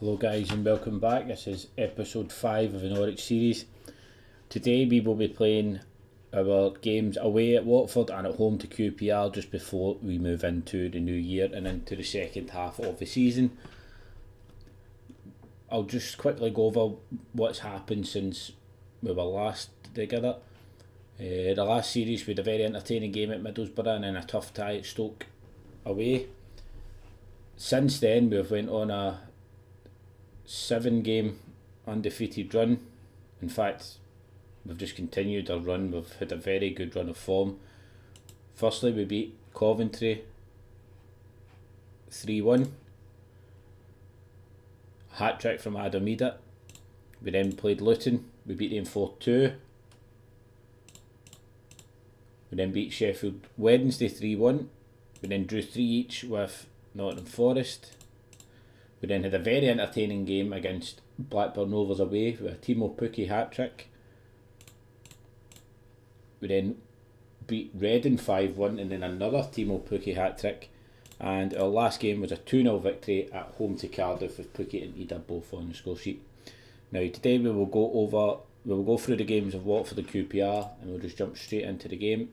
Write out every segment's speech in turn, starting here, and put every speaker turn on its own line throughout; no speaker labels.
Hello guys and welcome back. This is episode 5 of the Norwich series. Today we will be playing our games away at Watford and at home to QPR just before we move into the new year and into the second half of the season. I'll just quickly go over what's happened since we were last together. The last series we had a very entertaining game at Middlesbrough and then a tough tie at Stoke away. Since then we've went on a 7-game undefeated run. In fact, we've just continued our run. We've had a very good run of form. Firstly, we beat Coventry 3-1. Hat-trick from Adam Eda. We then played Luton. We beat them 4-2. We then beat Sheffield Wednesday 3-1. We then drew 3 each with Nottingham Forest. We then had a very entertaining game against Blackburn Rovers away with a Timo Pukki hat-trick. We then beat Reading 5-1 and then another Timo Pukki hat-trick. And our last game was a 2-0 victory at home to Cardiff with Pukki and Ida both on the score sheet. Now today we will go through the games of Watford and QPR and we'll just jump straight into the game.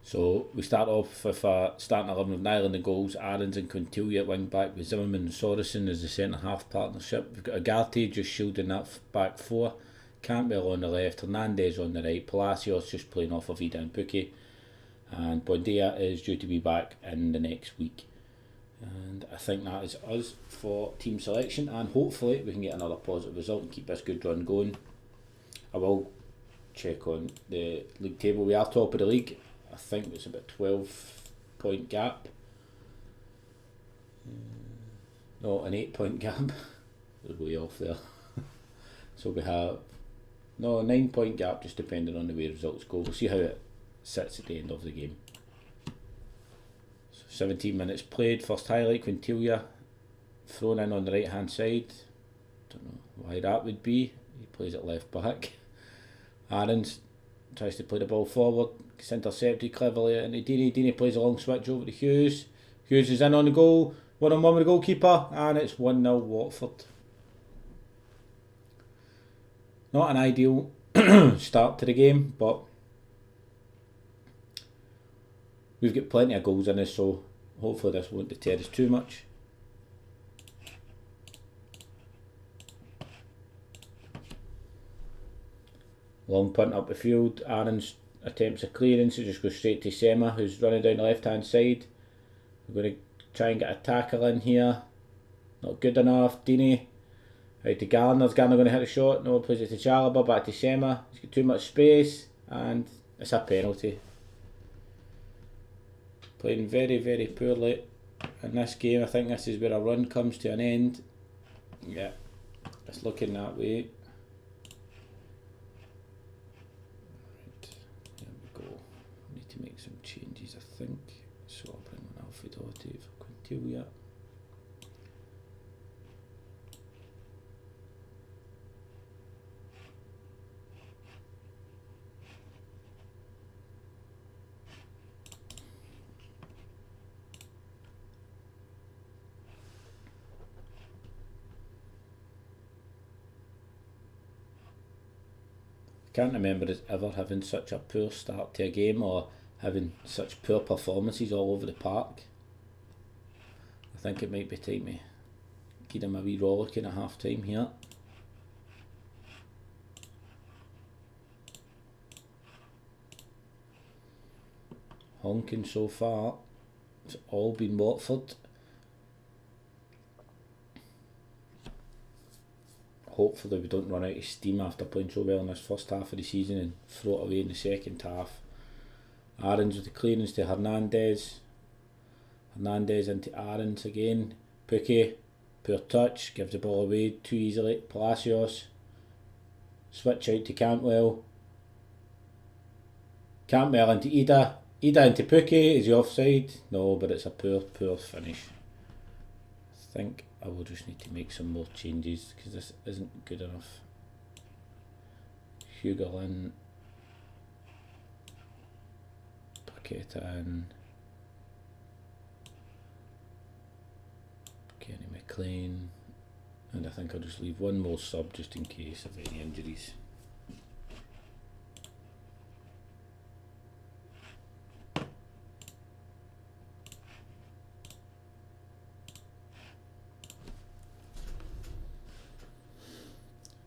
So we start off with a starting 11 with Nyland in goals, Aarons and Quintilia at wing back with Zimmerman and Sorensen as the centre half partnership. We've got Agarte just shielding that back four, Campbell on the left, Hernandez on the right, Palacios just playing off of Ida and Pukki, and Buendia is due to be back in the next week. And I think that is us for team selection, and hopefully we can get another positive result and keep this good run going. I will check on the league table. We are top of the league. I think it's about 12-point gap. No, an 8-point gap. We're way off there. So we have a 9-point gap, just depending on the way results go. We'll see how it sits at the end of the game. So 17 minutes played. First highlight, Quintilia thrown in on the right hand side. Don't know why that would be. He plays it left back. Aarons tries to play the ball forward. It's intercepted cleverly into Deeney. Deeney plays a long switch over to Hughes. Hughes is in on the goal. 1-on-1 with the goalkeeper. And it's 1-0 Watford. Not an ideal start to the game, but we've got plenty of goals in us, so hopefully this won't deter us too much. Long punt up the field. Aarons attempts a clearance. It just goes straight to Sema, who's running down the left hand side. We're going to try and get a tackle in here. Not good enough. Deeney out to Garner's. Garner going to hit a shot. No, plays it to Chalobah. Back to Sema. He's got too much space and it's a penalty. Playing very, very poorly in this game. I think this is where a run comes to an end. Yeah, it's looking that way. Make some changes, I think. So I'll bring on Alfredotti for Quintilia. I can't remember us ever having such a poor start to a game or having such poor performances all over the park. I think it might be time to give him a wee rollicking at half time here. Honking so far. It's all been Watford. Hopefully we don't run out of steam after playing so well in this first half of the season and throw it away in the second half. Aarons with the clearance to Hernandez. Hernandez into Aarons again. Pukki, poor touch, gives the ball away too easily. Palacios. Switch out to Cantwell. Cantwell into Ida. Ida into Pukki. Is he offside? No, but it's a poor finish. I think I will just need to make some more changes because this isn't good enough. Hugo in. Paqueta in. Kenny McLean, and I think I'll just leave one more sub just in case of any injuries.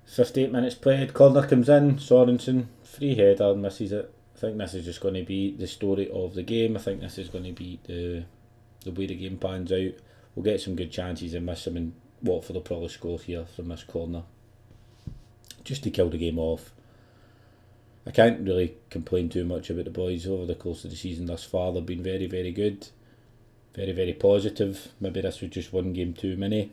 "58 minutes played, corner comes in, Sorensen, free header, misses it. I think this is just going to be the story of the game. I think this is going to be the way the game pans out. We'll get some good chances and miss them, and Watford will probably score here from this corner, just to kill the game off. I can't really complain too much about the boys over the course of the season thus far. They've been very, very good, very, very positive. Maybe this was just one game too many.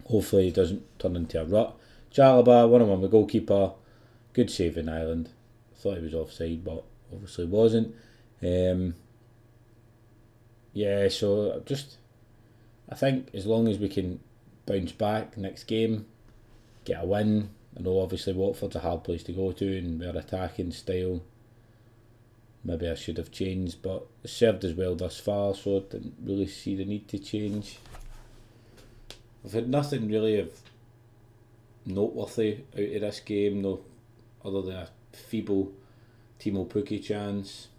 Hopefully it doesn't turn into a rut. Chalobah, 1-on-1 with goalkeeper, good save in Ireland. Thought he was offside, but obviously wasn't. So I think as long as we can bounce back next game, get a win. I know obviously Watford's a hard place to go to, and their attacking style, maybe I should have changed, but it's served us well thus far, so I didn't really see the need to change. We've had nothing really of noteworthy out of this game, no, other than a feeble Timo Pukki chance.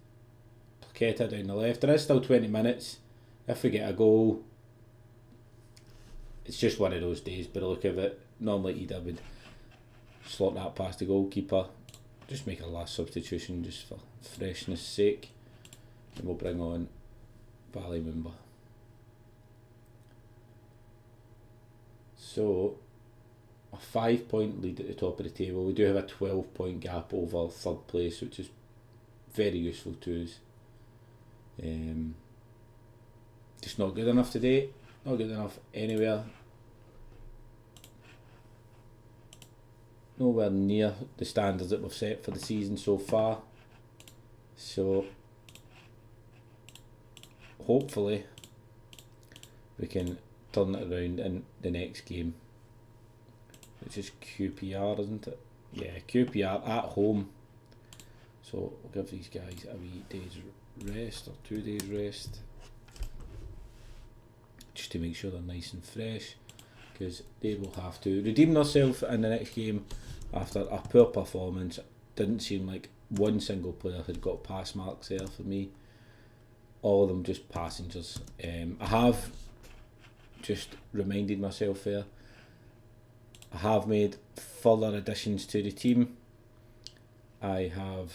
Paqueta down the left. There is still 20 minutes. If we get a goal, it's just one of those days, by the look of it. Normally Ida would slot that past the goalkeeper. Just make a last substitution just for freshness sake, and we'll bring on Ballymumba. So a 5-point lead at the top of the table. We do have a 12-point gap over third place, which is very useful to us. Just not good enough today, not good enough anywhere. Nowhere near the standards that we've set for the season so far. So hopefully we can turn it around in the next game, which is QPR, isn't it? Yeah, QPR at home. So we'll give these guys a wee day's rest, or 2 days rest, just to make sure they're nice and fresh, because they will have to redeem themselves in the next game after a poor performance. Didn't seem like one single player had got pass marks there for me. All of them just passengers. I have just reminded myself there, I have made further additions to the team. I have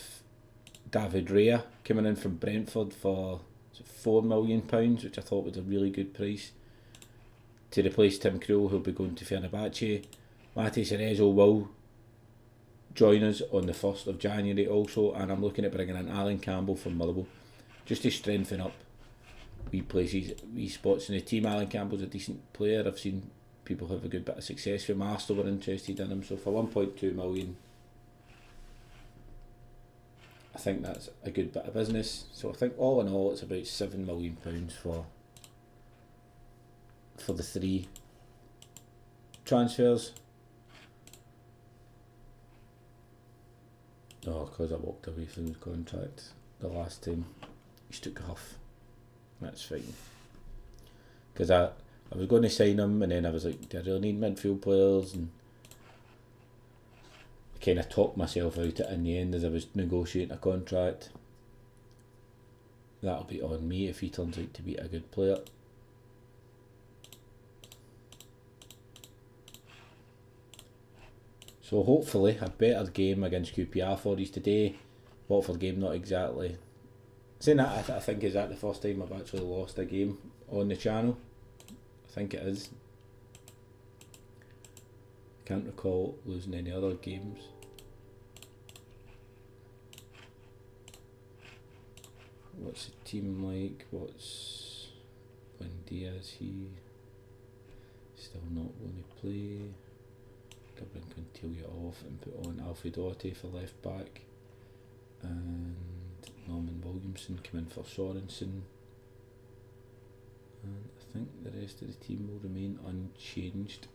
David Raya coming in from Brentford for £4 million, which I thought was a really good price, to replace Tim Krul, who'll be going to Fenerbahce. Mate Cerezo will join us on the 1st of January also, and I'm looking at bringing in Alan Campbell from Motherwell, just to strengthen up wee places, wee spots in the team. Alan Campbell's a decent player. I've seen people have a good bit of success with him. Arsenal were interested in him, so for 1.2 million, I think that's a good bit of business. So I think all in all it's about £7 million for the 3 transfers. No, because I walked away from the contract the last time. He took off. That's fine. Because I was going to sign him, and then I was like, do I really need midfield players? And I kind of talked myself out it in the end as I was negotiating a contract. That'll be on me if he turns out to be a good player. So hopefully a better game against QPR for us today. Watford game not exactly. Saying that, I think is that the first time I've actually lost a game on the channel. I think it is. Can't recall losing any other games. What's the team like? What's Buendia? Is he still not going to play? Gabriel Quintilia off and put on Alfred Otte for left back, and Norman Williamson come in for Sorensen, and I think the rest of the team will remain unchanged.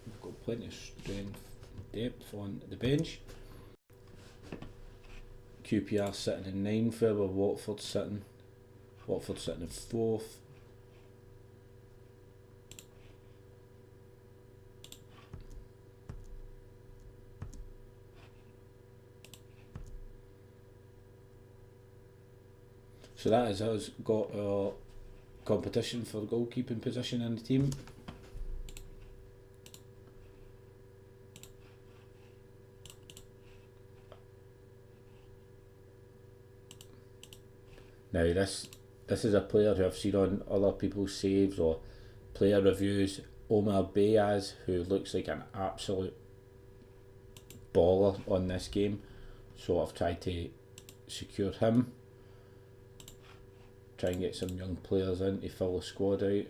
We've got plenty of strength and depth on the bench. QPR sitting in 9th, where Watford sitting. Watford sitting in 4th. So that is us got our competition for goalkeeping position in the team. Now this is a player who I've seen on other people's saves or player reviews, Omar Bayaz, who looks like an absolute baller on this game. So I've tried to secure him. Try and get some young players in to fill the squad out.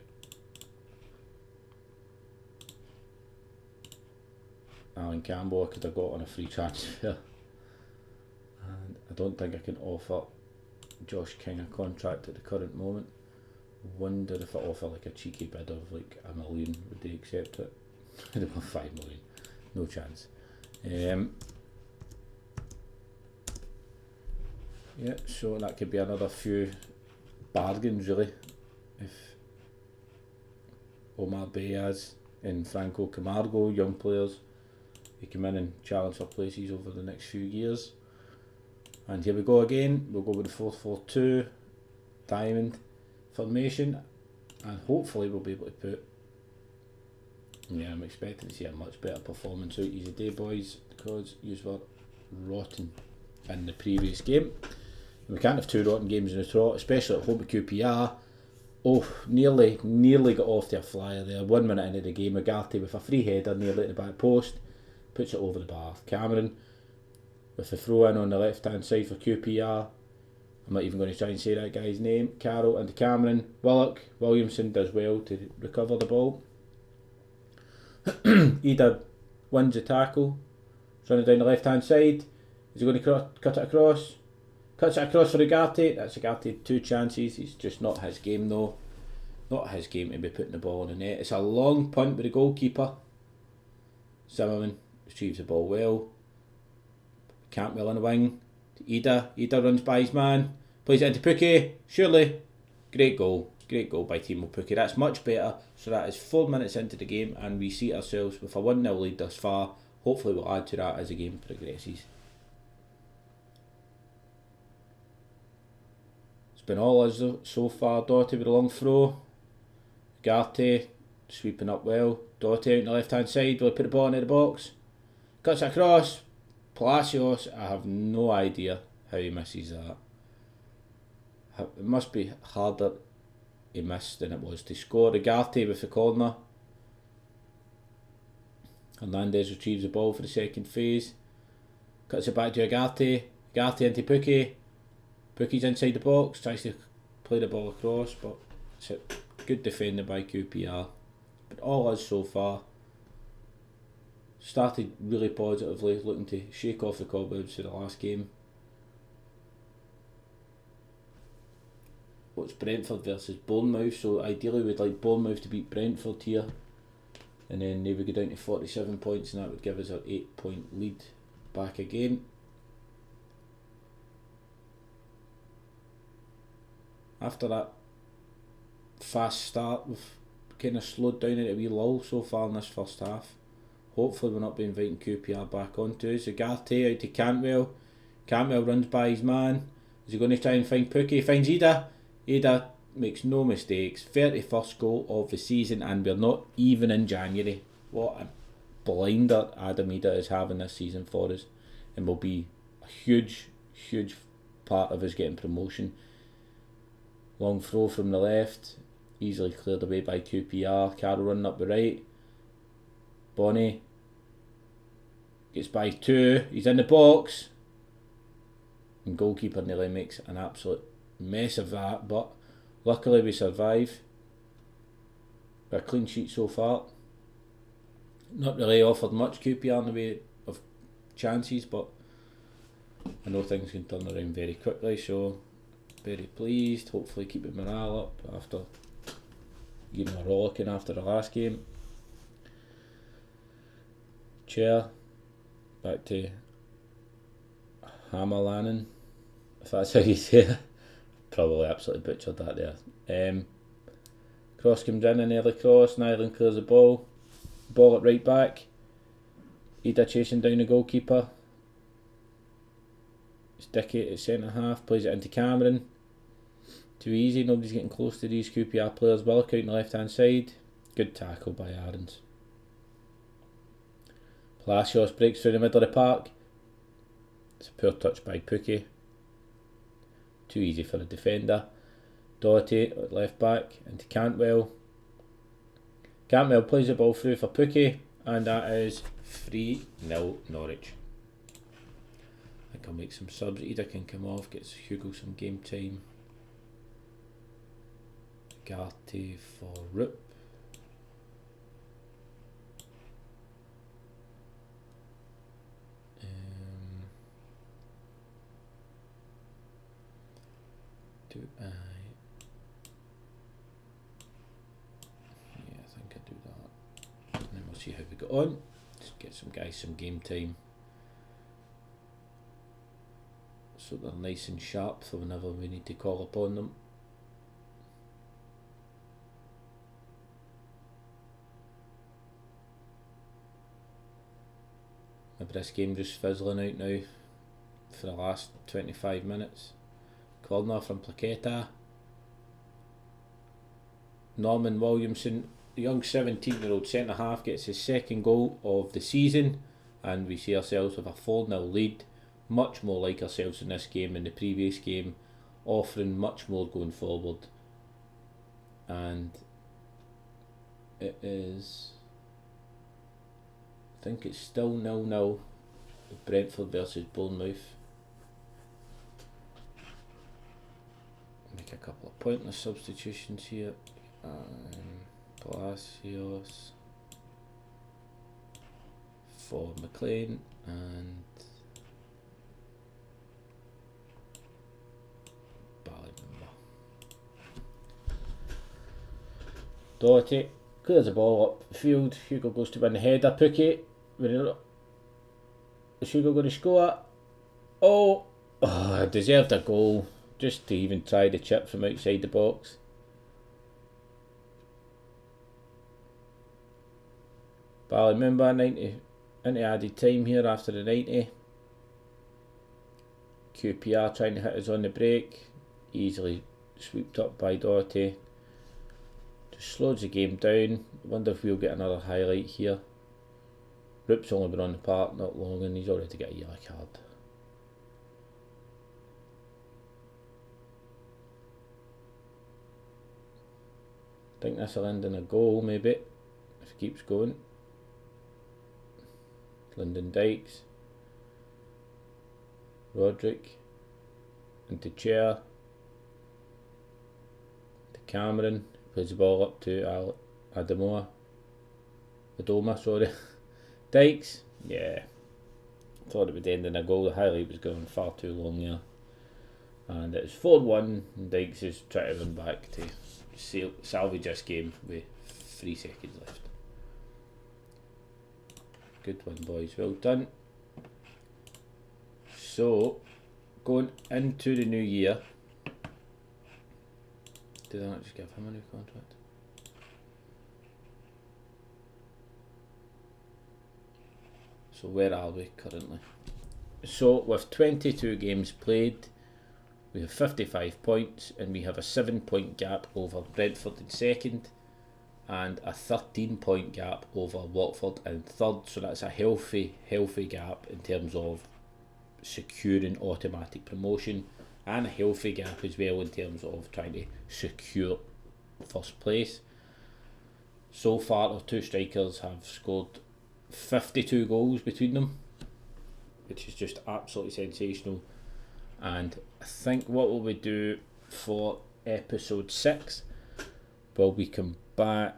Alan Campbell I could have got on a free transfer. And I don't think I can offer Josh King a contract at the current moment. Wonder if I offer like a cheeky bid of like $1 million, would they accept it? I don't know, 5 million, no chance. Yeah, so that could be another few bargains really. If Omar Bayaz and Franco Camargo, young players, they come in and challenge for places over the next few years. And here we go again, we'll go with the 4-4-2 diamond formation, and hopefully we'll be able to put, yeah, I'm expecting to see a much better performance out of you today, boys, because you were rotten in the previous game. And we can't have 2 rotten games in a trot, especially at home at QPR. Oh, nearly got off to a flyer there. 1 minute into the game, Agati with a free header nearly at the back post, puts it over the bar. Cameron with the throw in on the left hand side for QPR. I'm not even going to try and say that guy's name. Carroll into Cameron. Williamson does well to recover the ball. Ida wins the tackle. He's running down the left hand side. Is he going to cut it across? Cuts it across for Agati. That's Agati, 2 chances. It's just not his game though. Not his game to be putting the ball in the net. It's a long punt with the goalkeeper. Zimmerman retrieves the ball well. Cantwell on the wing. Ida runs by his man. Plays it into Pukki. Surely. Great goal by Timo Pukki. That's much better. So that is 4 minutes into the game and we see ourselves with a 1-0 lead thus far. Hopefully we'll add to that as the game progresses. It's been all us so far. Doughty with a long throw. Garte sweeping up well. Doughty out on the left hand side. Will he put the ball into the box? Cuts it across. Palacios, I have no idea how he misses that. It must be harder he missed than it was to score. Agati with the corner. Hernandez retrieves the ball for the second phase. Cuts it back to Agati. Agati into Pukki. Pukki's inside the box. Tries to play the ball across, but it's a good defending by QPR. But all us so far. Started really positively, looking to shake off the cobwebs for the last game. What's Brentford versus Bournemouth, so ideally we'd like Bournemouth to beat Brentford here. And then they would go down to 47 points and that would give us an 8-point lead back again. After that fast start, we've kind of slowed down into a wee lull so far in this first half. Hopefully we'll not be inviting QPR back onto us. Agati out to Cantwell. Cantwell runs by his man. Is he going to try and find Pukki? Finds Ida. Ida makes no mistakes. 31st goal of the season and we're not even in January. What a blinder Adam Ida is having this season for us and will be a huge part of us getting promotion. Long throw from the left. Easily cleared away by QPR. Carroll running up the right. Bonnie gets by 2, he's in the box and goalkeeper nearly makes an absolute mess of that, but luckily we survive. A clean sheet so far. Not really offered much QPR in the way of chances, but I know things can turn around very quickly, so very pleased. Hopefully keeping morale up after giving a rollicking after the last game. Chair, back to Hammerlanen, if that's how you say it. Probably absolutely butchered that there. Cross comes in, an early cross, Nyland clears the ball at right back. Ida chasing down the goalkeeper. It's Dickey at centre half, plays it into Cameron. Too easy, nobody's getting close to these QPR players. Willock out on the left hand side. Good tackle by Aarons. Palacios breaks through the middle of the park. It's a poor touch by Pukki. Too easy for the defender. Doherty at left back into Cantwell. Cantwell plays the ball through for Pukki, and that is 3-0 Norwich. I think I'll make some subs. Ida can come off, gets Hugo some game time. Garty for Roop. Do I? Yeah, I think I do that. And then we'll see how we go on. Just get some guys some game time, so they're nice and sharp for whenever we need to call upon them. Maybe this game just fizzling out now for the last 25 minutes. Corner from Plaqueta. Norman Williamson, the young 17-year-old centre-half, gets his second goal of the season, and we see ourselves with a 4-0 lead. Much more like ourselves in this game than the previous game, offering much more going forward. And it is, I think it's still 0-0 with Brentford versus Bournemouth. Make a couple of pointless substitutions here. Palacios for McLean and Ballymember. Doherty clears the ball up the field. Hugo goes to win the header. Pukki, is Hugo going to score? Oh, deserved a goal. Just to even try the chip from outside the box. Ballymember 90 into added time here after the 90. QPR trying to hit us on the break. Easily swept up by Doherty. Just slows the game down. Wonder if we'll get another highlight here. Roop's only been on the park not long and he's already got a yellow card. I think this will end in a goal maybe, if it keeps going. Lyndon Dykes. Roderick. Into Chair. To Cameron. Plays the ball up to Adoma, sorry. Dykes. Yeah. Thought it would end in a goal. The highlight was going far too long there. And it's 4-1 and Dykes is trying to run back to salvage this game with 3 seconds left. Good one, boys, well done. So going into the new year, did I not just give him a new contract? So where are we currently? So with 22 games played, we have 55 points and we have a 7-point gap over Brentford in second and a 13-point gap over Watford in third. So that's a healthy gap in terms of securing automatic promotion, and a healthy gap as well in terms of trying to secure first place. So far our two strikers have scored 52 goals between them, which is just absolutely sensational. And I think what will we do for episode 6, will we come back,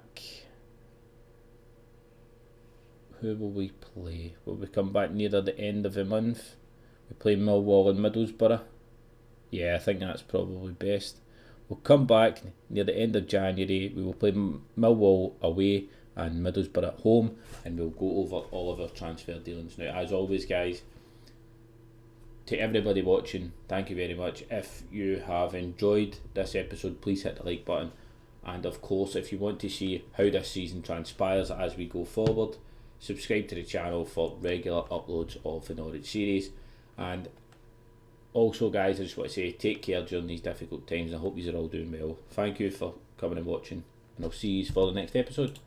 who will we play? Will we come back near the end of the month? We play Millwall and Middlesbrough. Yeah, I think that's probably best. We'll come back near the end of January. We will play Millwall away and Middlesbrough at home, and we'll go over all of our transfer dealings. Now, as always, guys, to everybody watching, thank you very much. If you have enjoyed this episode, please hit the like button, and of course, if you want to see how this season transpires as we go forward, subscribe to the channel for regular uploads of the Norwich series. And Also, guys, I just want to say take care during these difficult times. I hope you are all doing well. Thank you for coming and watching, and I'll see you for the next episode.